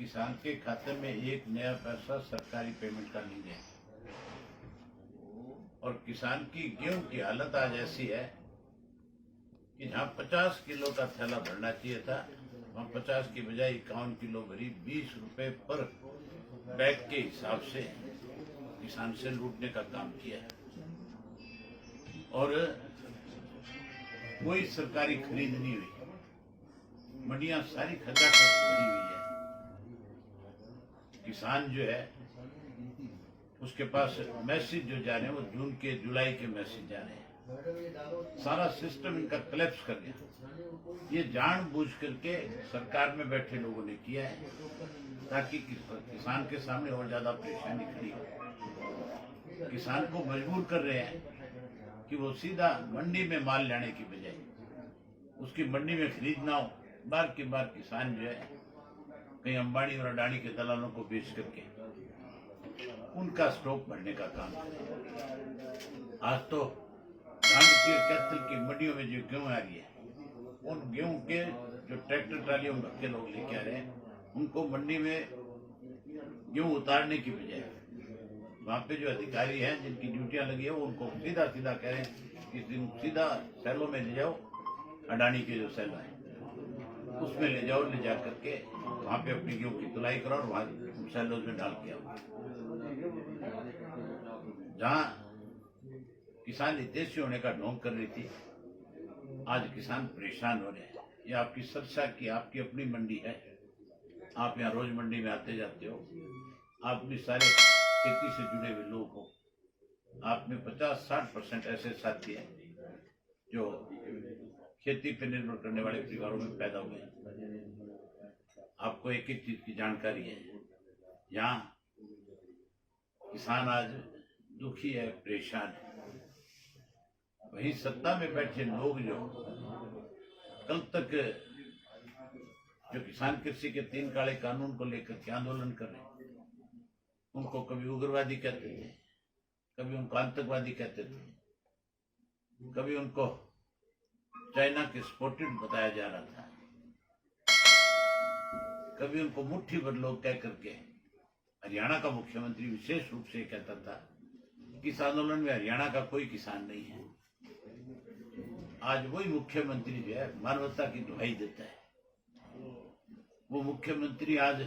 किसान के खाते में एक नया पैसा सरकारी पेमेंट का नहीं है। और किसान की गेहूं की हालत आज ऐसी है कि जहां 50 किलो का थैला भरना चाहिए था, वहां 50 की बजाय 51 किलो भरी 20 रुपए पर बैग के हिसाब से किसान से लूटने का काम किया है। और कोई सरकारी खरीद नहीं हुई, मंडियां सारी खचाखच भरी हुई है। किसान जो है उसके पास मैसेज जो जा रहे हैं वो जून के जुलाई के मैसेज जा रहे हैं। सारा सिस्टम इनका कोलैप्स कर गया। ये जानबूझ करके सरकार में बैठे लोगों ने किया है ताकि किसान के सामने और ज्यादा परेशानी खड़ी हो। किसान को मजबूर कर रहे हैं कि वो सीधा मंडी में माल लाने की बजाय उसकी मंडी में खरीद ना हो, बार के बार किसान जो है कहीं अंबानी और अडानी के दलालों को बेच करके उनका स्टॉक भरने का काम करें। आज तो धान की और कैथल की मंडियों में जो गेहूं आ रही है, उन गेहूं के जो ट्रैक्टर ट्रालियों में भर के लोग लेके आ रहे हैं, उनको मंडी में गेहूं उतारने की बजाय वहां पे जो अधिकारी हैं जिनकी ड्यूटियां लगी है वो उनको सीधा सीधा कह रहे हैं कि सीधा सैलों में ले जाओ, अडानी के जो सैलो है उसमें ले जाओ, ले जा करके वहां पे अपनी गेहूं की तुलाई करो और वहां सैलों में डाल के आओ। जहां किसान हितैषी होने का ढोंग कर रही थी, आज किसान परेशान हो रहे हैं। ये आपकी सरसा की आपकी अपनी मंडी है, आप यहाँ रोज मंडी में आते जाते हो, आप भी सारे खेती से जुड़े हुए लोग हो। आप में 50-60% ऐसे साथी हैं जो खेती पर निर्भर करने वाले परिवारों में पैदा हुए हैं। आपको एक एक चीज की जानकारी है। यहाँ किसान आज दुखी है, परेशान है। वहीं सत्ता में बैठे लोग जो कल तक जो किसान कृषि के 3 काले कानून को लेकर के आंदोलन कर रहे हैं, उनको कभी उग्रवादी कहते थे, कभी उनको आतंकवादी कहते थे, कभी उनको चाइना के स्पॉटेड बताया जा रहा था, कभी उनको मुट्ठी भर लोग कह करके हरियाणा का मुख्यमंत्री विशेष रूप से कहता था कि इस आंदोलन में हरियाणा का कोई किसान नहीं है। आज वही मुख्यमंत्री जो है मानवता की दुहाई देता है। वो मुख्यमंत्री आज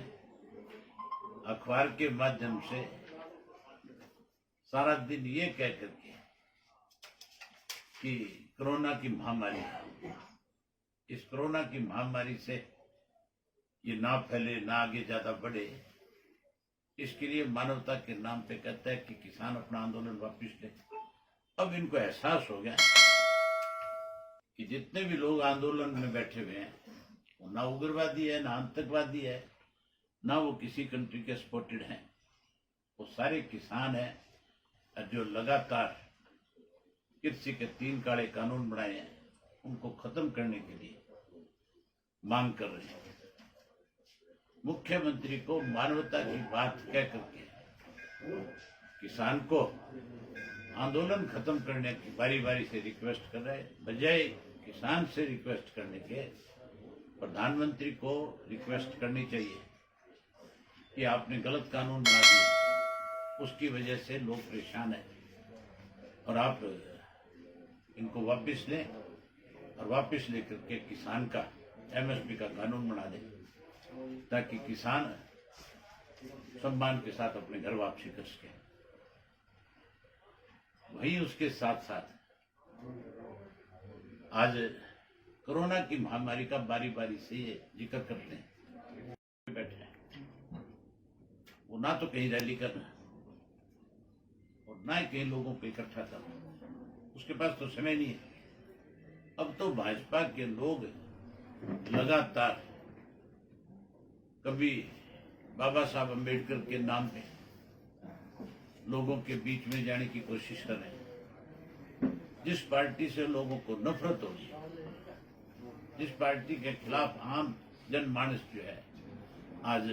अखबार के माध्यम से सारा दिन ये कह करके कि कोरोना की महामारी, इस कोरोना की महामारी से ये ना फैले, ना आगे ज्यादा बढ़े, इसके लिए मानवता के नाम पे कहता है कि किसान अपना आंदोलन वापस ले। अब इनको एहसास हो गया कि जितने भी लोग आंदोलन में बैठे हुए हैं वो ना उग्रवादी है, ना आतंकवादी है, ना वो किसी कंट्री के सपोर्टेड हैं, वो सारे किसान हैं जो लगातार कृषि के 3 काले कानून बनाए हैं उनको खत्म करने के लिए मांग कर रहे हैं। मुख्यमंत्री को मानवता की बात कह करके किसान को आंदोलन खत्म करने की बारी बारी से रिक्वेस्ट कर रहे हैं, बजाय किसान से रिक्वेस्ट करने के प्रधानमंत्री को रिक्वेस्ट करनी चाहिए कि आपने गलत कानून बना दिए, उसकी वजह से लोग परेशान हैं और आप इनको वापस लें और वापस लेकर के किसान का एमएसपी का कानून बना दें ताकि किसान सम्मान के साथ अपने घर वापसी कर सके। वहीं उसके साथ साथ आज कोरोना की महामारी का बारी बारी से ये जिक्र करते हैं, बैठे हैं वो ना तो कहीं रैली करना और ना ही कहीं लोगों को इकट्ठा करना, उसके पास तो समय नहीं है। अब तो भाजपा के लोग लगातार कभी बाबा साहब अम्बेडकर के नाम पे लोगों के बीच में जाने की कोशिश कर रहे हैं। जिस पार्टी से लोगों को नफरत होगी, जिस पार्टी के खिलाफ आम जनमानस जो है आज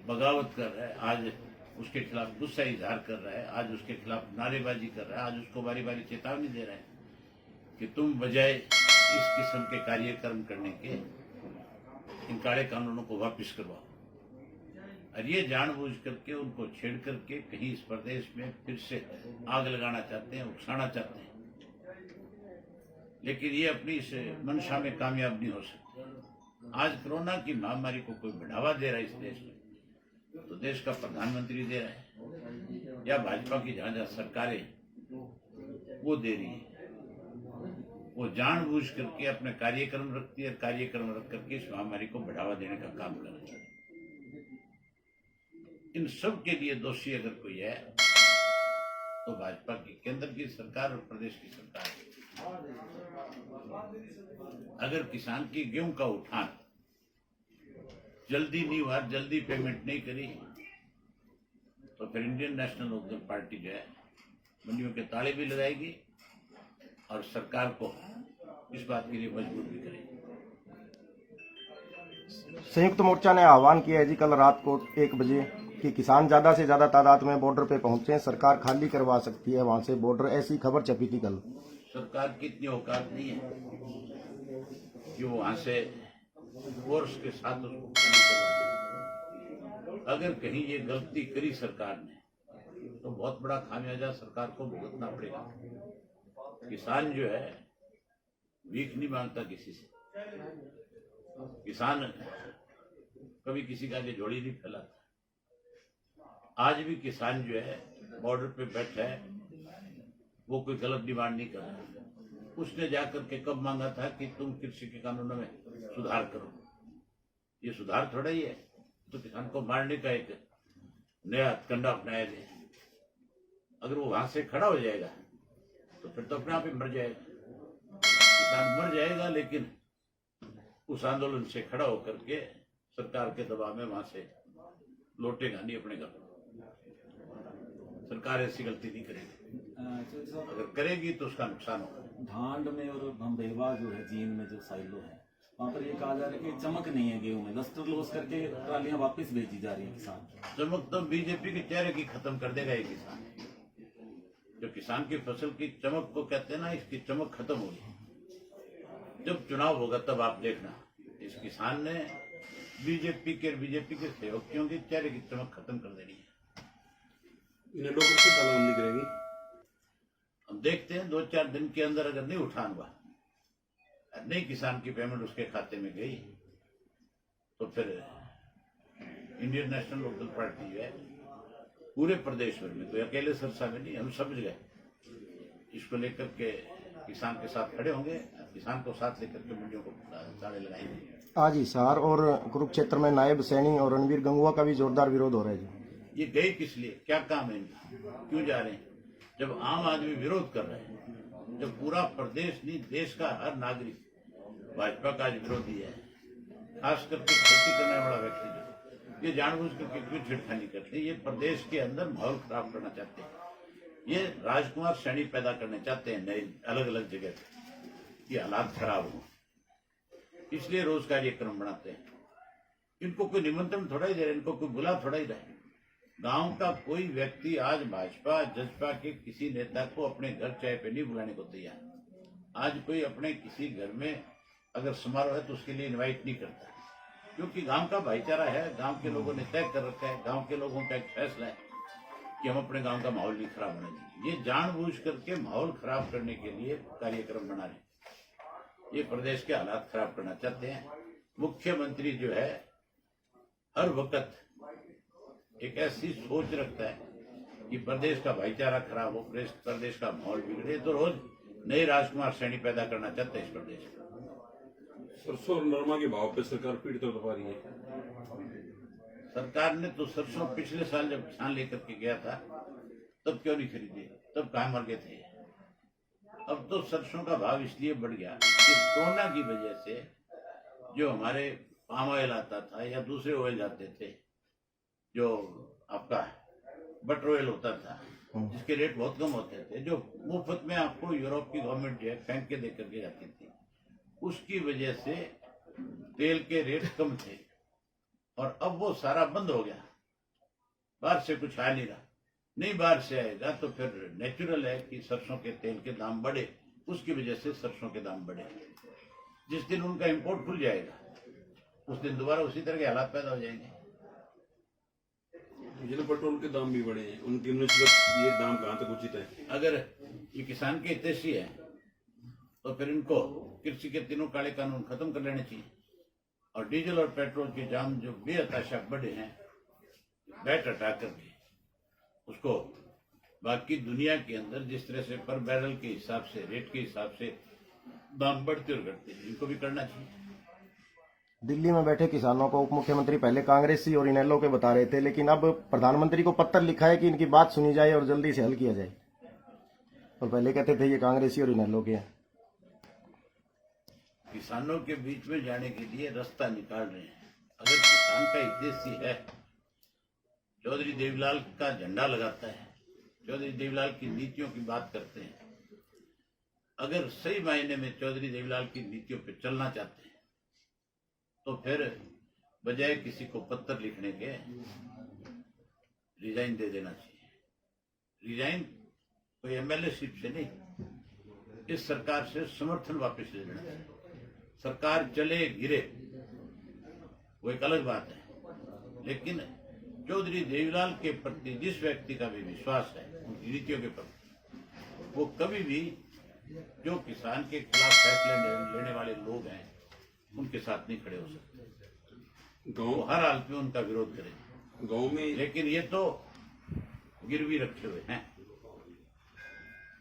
बगावत कर रहा है, आज उसके खिलाफ गुस्सा इजहार कर रहा है, आज उसके खिलाफ नारेबाजी कर रहा है, आज उसको बारी बारी चेतावनी दे रहा है कि तुम बजाय इस किस्म के कार्यक्रम करने के इन काले कानूनों को वापस करवाओ। और ये जानबूझ करके उनको छेड़ करके कहीं इस प्रदेश में फिर से आग लगाना चाहते हैं, उकसाना चाहते हैं। लेकिन ये अपनी इस मंशा में कामयाब नहीं हो सकते। आज कोरोना की महामारी को कोई बढ़ावा दे रहा है इस देश में, तो देश का प्रधानमंत्री दे रहा है या भाजपा की जहां जहां सरकारें वो दे रही है। वो जानबूझ करके अपने कार्यक्रम रखती है, कार्यक्रम रख करके इस महामारी को बढ़ावा देने का काम कर रही है। इन सब के लिए दोषी अगर कोई है तो भाजपा की केंद्र की सरकार और प्रदेश की सरकार है। अगर किसान की गेहूं का उठान जल्दी नहीं हुआ, जल्दी पेमेंट नहीं करी, तो फिर इंडियन नेशनल लोकदल पार्टी जो है मंडियों के ताले भी लगाएगी और सरकार को इस बात के लिए मजबूर भी करेगी। संयुक्त मोर्चा ने आह्वान किया है जी कल रात को 1 बजे कि किसान ज्यादा से ज्यादा तादाद में बॉर्डर पे पहुंचे, सरकार खाली करवा सकती है वहां से बॉर्डर, ऐसी खबर छपी थी कल। सरकार की इतनी औकात नहीं है कि वो वहां से फोर्स के साथ उसको खाली करवा। अगर कहीं ये गलती करी सरकार ने तो बहुत बड़ा खामियाजा सरकार को भुगतना पड़ेगा। किसान जो है भीख नहीं मांगता किसी से, किसान कभी किसी का आगे झोली नहीं फैलाता। आज भी किसान जो है बॉर्डर पे बैठा है, वो कोई गलत डिमांड नहीं कर रहा। उसने जाकर के कब मांगा था कि तुम कृषि के कानूनों में सुधार करो। ये सुधार थोड़ा ही है, तो किसान को मारने का एक नया हथकंडा अपनाया जाए। अगर वो वहां से खड़ा हो जाएगा तो फिर तो अपने आप ही मर जाएगा। किसान मर जाएगा, लेकिन उस आंदोलन से खड़ा होकर के सरकार के दबाव में वहां से लौटेगा नहीं अपने घर। सरकार ऐसी गलती नहीं करेगी, अगर करेगी तो उसका नुकसान होगा। ढांड में और भंबेवा जो है जीन में जो साइलो है, वहाँ पर ये कहा जा रहा है कि चमक नहीं है गेहूं में, लस्टर लॉस करके ट्रालियां वापस भेजी जा रही है किसान। चमक तो बीजेपी के चेहरे की खत्म कर देगा ये किसान। जो किसान की फसल की चमक को कहते हैं ना, इसकी चमक खत्म होगी। जब चुनाव होगा तब आप देखना, इस किसान ने बीजेपी के सेवकियों के चेहरे की चमक खत्म कर देनी है। इन्हें लोगों की तालाबंदी करेगी। हम देखते हैं 2-4 दिन के अंदर अगर नहीं उठान हुआ, नहीं किसान की पेमेंट उसके खाते में गई, तो फिर इंडियन नेशनल लोकदल पार्टी जो है पूरे प्रदेश भर में, कोई अकेले सरसा में नहीं, हम समझ गए इसको लेकर के किसान के साथ खड़े होंगे, किसान को साथ लेकर के मंडियों को ताले लगाएंगे। आज हिसार और कुरुक्षेत्र में नायब सैनी और रणवीर गंगुआ का भी जोरदार विरोध हो रहा है जी। ये गए किस लिए, क्या काम है इनका, क्यों जा रहे हैं? जब आम आदमी विरोध कर रहे हैं, जब पूरा प्रदेश नहीं देश का हर नागरिक भाजपा का आज विरोधी है, खास करके खेती करने वाला व्यक्ति जो ये जानबूझ करके क्यों छिड़खानी करते हैं? ये प्रदेश के अंदर माहौल खराब करना चाहते हैं, ये राजकुमार श्रेणी पैदा करना चाहते हैं नए अलग अलग जगह पे, ये हालात खराब हो, इसलिए रोज कार्यक्रम बनाते हैं। इनको कोई निमंत्रण थोड़ा ही दे रहे, इनको कोई बुला थोड़ा ही रहे। गांव का कोई व्यक्ति आज भाजपा जजपा के किसी नेता को अपने घर चाय पे नहीं बुलाने को तैयार। आज कोई अपने किसी घर में अगर समारोह है तो उसके लिए इनवाइट नहीं करता, क्योंकि गांव का भाईचारा है, गांव के लोगों ने तय कर रखा है, गांव के लोगों का एक फैसला है कि हम अपने गांव का माहौल नहीं खराब होने देंगे। ये जानबूझ करके माहौल खराब करने के लिए कार्यक्रम बना रहे, ये प्रदेश के हालात खराब करना चाहते हैं। मुख्यमंत्री जो है हर वक्त एक ऐसी सोच रखता है कि प्रदेश का भाईचारा खराब हो, प्रदेश का माहौल बिगड़े, तो रोज नए राजकुमार श्रेणी पैदा करना चाहते हैं इस प्रदेश में। सरसों और नरमा के भाव पे सरकार पीड़ित तो पा रही है। सरकार ने तो सरसों पिछले साल जब किसान लेकर के गया था तब क्यों नहीं खरीदी, तब कहाँ मर गए थे। अब तो सरसों का भाव इसलिए बढ़ गया कि कोरोना की वजह से जो हमारे पाम ऑयल आता था या दूसरे ऑयल जाते थे, जो आपका बटर ऑयल होता था जिसके रेट बहुत कम होते थे, जो मुफ्त में आपको यूरोप की गवर्नमेंट जो है फेंक के दे करके जाती थी, उसकी वजह से तेल के रेट कम थे और अब वो सारा बंद हो गया। बाहर से कुछ आ नहीं रहा, नहीं बाहर से आएगा तो फिर नेचुरल है कि सरसों के तेल के दाम बढ़े, उसकी वजह से सरसों के दाम बढ़े। जिस दिन उनका इंपोर्ट खुल जाएगा उस दिन दोबारा उसी तरह के हालात पैदा हो जाएंगे। डीजल पेट्रोल के दाम भी बढ़े हैं, उनकी निस्बत ये दाम कहाँ तक उचित है? अगर ये किसान के हितैषी है तो फिर इनको कृषि के तीनों काले कानून खत्म कर लेने चाहिए और डीजल और पेट्रोल के दाम जो बेहताशा बढ़े हैं वैट हटा करके उसको बाकी दुनिया के अंदर जिस तरह से पर बैरल के हिसाब से रेट के हिसाब से दाम बढ़ते और घटते हैं, इनको भी करना चाहिए। दिल्ली में बैठे किसानों को उप मुख्यमंत्री पहले कांग्रेसी और इनेलो के बता रहे थे, लेकिन अब प्रधानमंत्री को पत्र लिखा है कि इनकी बात सुनी जाए और जल्दी से हल किया जाए। और पहले कहते थे ये कांग्रेसी और इनेलो के हैं। किसानों के बीच में जाने के लिए रास्ता निकाल रहे हैं। अगर किसान का हितैषी है, चौधरी देवीलाल का झंडा लगाता है, चौधरी देवीलाल की नीतियों की बात करते हैं, अगर सही मायने में चौधरी देवीलाल की नीतियों पर चलना चाहते हैं तो फिर बजाय किसी को पत्र लिखने के रिजाइन दे देना चाहिए। रिजाइन कोई एमएलए सीट से नहीं, इस सरकार से समर्थन वापस ले लेना चाहिए। सरकार चले गिरे वो एक अलग बात है, लेकिन चौधरी देवीलाल के प्रति जिस व्यक्ति का भी विश्वास है उनकी नीतियों के प्रति, वो कभी भी जो किसान के खिलाफ फैसले लेने वाले लोग हैं उनके साथ नहीं खड़े हो सकते। वो हर हाल में उनका विरोध करेंगे। गाँव में लेकिन ये तो गिरवी रखे हुए हैं।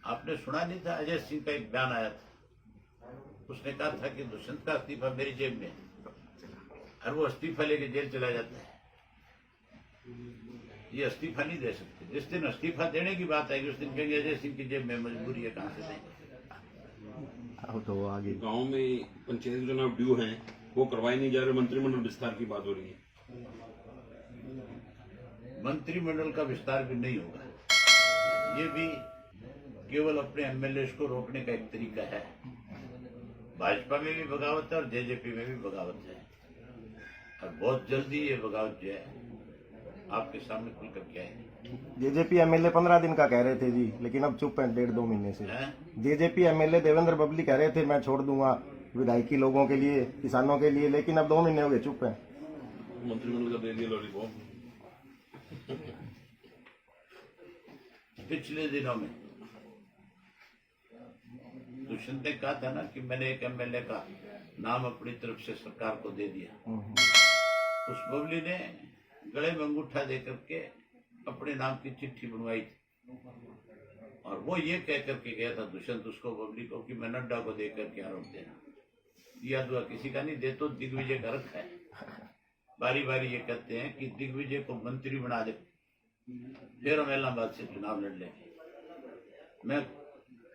आपने सुना नहीं था, अजय सिंह का एक बयान आया था, उसने कहा था कि दुष्यंत का इस्तीफा मेरी जेब में, और वो इस्तीफा लेके जेल चला जाता है। ये इस्तीफा नहीं दे सकते। जिस दिन इस्तीफा देने की बात आएगी उस दिन कहेंगे अजय सिंह की जेब में मजबूरी है, कहां से देंगे। तो आगे गाँव में पंचायत चुनाव ड्यू हैं, वो करवाए नहीं जा रहे, मंत्रिमंडल विस्तार की बात हो रही है। मंत्रिमंडल का विस्तार भी नहीं होगा, ये भी केवल अपने एमएलए को रोकने का एक तरीका है। भाजपा में भी बगावत है और जेजेपी में भी बगावत है, और बहुत जल्दी ये बगावत जो है आपके सामने खुल करके आएगी। जेजेपी एमएलए 15 दिन का कह रहे थे जी, लेकिन अब चुप हैं 1.5-2 महीने से। जेजेपी एमएलए देवेंद्र बबली कह रहे थे मैं छोड़ दूंगा विधायकी लोगों के लिए, किसानों के लिए, लेकिन अब 2 महीने हो गए चुप हैं। मंत्रिमंडल का दे दिया लॉलीपॉप। पिछले दिनों में दुष्यंत ने कहा था ना कि मैंने एक एमएलए का नाम अपनी तरफ से सरकार को दे दिया। उस बबली ने गले में अंगूठा दे करके अपने नाम की चिट्ठी बनवाई थी, और वो ये कह करके गया था दुष्यंत उसको, बबली को, कि मैं नड्डा को दे करके आरोप देना। दिया दुआ किसी का नहीं, दे तो दिग्विजय का रखा है। बारी बारी ये कहते हैं कि दिग्विजय को मंत्री बना दे, फिर हम इलाहाबाद से चुनाव लड़ लेंगे। मैं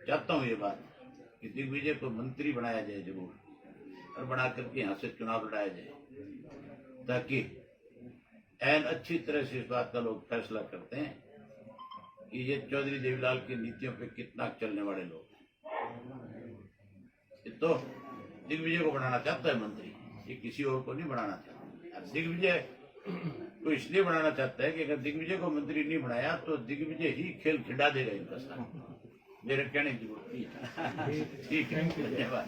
चाहता हूँ ये बात कि दिग्विजय को मंत्री बनाया जाए जरूर, और बना करके यहाँ से चुनाव लड़ाया जाए, ताकि एन अच्छी तरह से इस बात का लोग फैसला करते हैं कि ये चौधरी देवीलाल की नीतियों पे कितना चलने वाले लोग हैं। तो दिग्विजय को बनाना चाहता है मंत्री, ये किसी और को नहीं बनाना चाहता। दिग्विजय को इसलिए बनाना चाहता है कि अगर दिग्विजय को मंत्री नहीं बनाया तो दिग्विजय ही खेल खिंडा देगा इनका साथ। मेरे कहने की जरूरत नहीं है। ठीक है, धन्यवाद।